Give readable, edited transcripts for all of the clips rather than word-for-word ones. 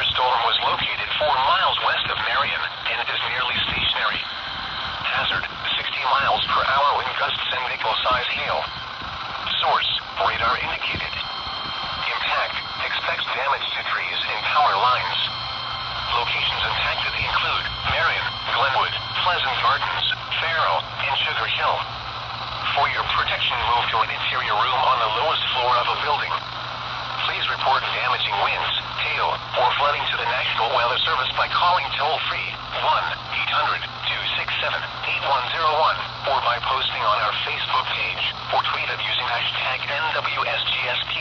thunderstorm was located 4 miles west of Marion and is nearly stationary. Hazard, 60 miles per hour wind gusts and nickel-size hail. Source, radar indicated. Impact, expects damage to trees and power lines. Locations impacted include Marion, Glenwood, Pleasant Gardens, Farrow, and Sugar Hill. For your protection, move to an interior room on the lowest floor of a building. Please report damaging winds, hail, or flooding to the National Weather Service by calling toll-free 1-800-267-8101 or by posting on our Facebook page or tweet it using hashtag NWSGSP.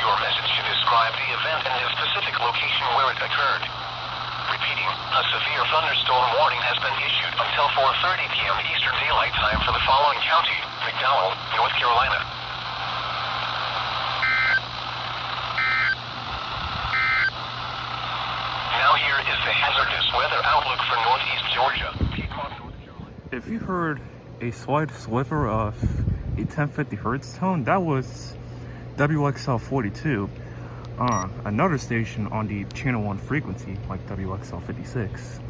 Your message should describe the event and the specific location where it occurred. Repeating, a severe thunderstorm warning has been issued until 4:30 p.m. Eastern Daylight Time for the following county: McDowell, North Carolina. Now here is the hazardous weather outlook for northeast Georgia. If you heard a slight sliver of a 1050 hertz tone, that was WXL42. Another station on the channel 1 frequency, like WXL56,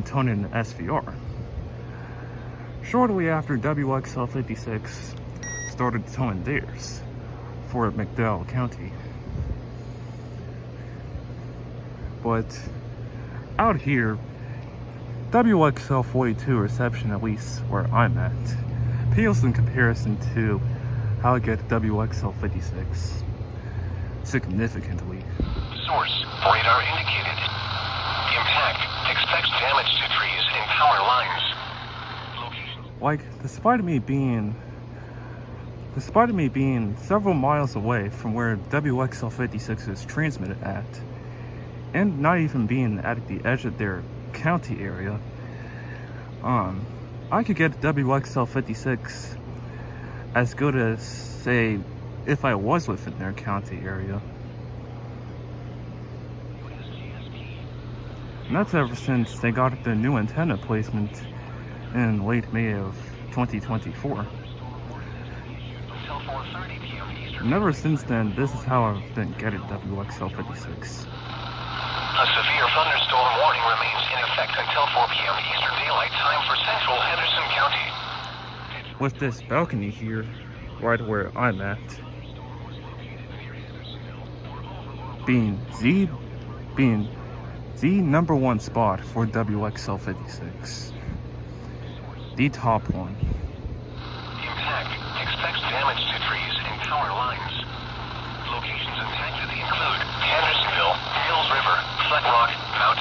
tone in SVR. Shortly after WXL56 started toning theirs for McDowell County. But out here, WXL42 reception, at least where I'm at, pales in comparison to how I get WXL56 significantly. Source, radar indicated. Impact, expects damage to trees and power lines. Location. Like, despite me being several miles away from where WXL56 is transmitted at, and not even being at the edge of their county area, I could get WXL56 as good as, say, if I was within their county area. And that's ever since they got the new antenna placement in late May of 2024. And ever since then, this is how I've been getting WXL56. A severe thunderstorm warning remains in effect until 4 p.m. Eastern Daylight Time for central Henderson County. With this balcony here, right where I'm at, being the number 1 spot for WXL56. The top one. Impact expects damage to trees and power lines. Locations impacted include Hendersonville, Hills River, Flat Rock, Mount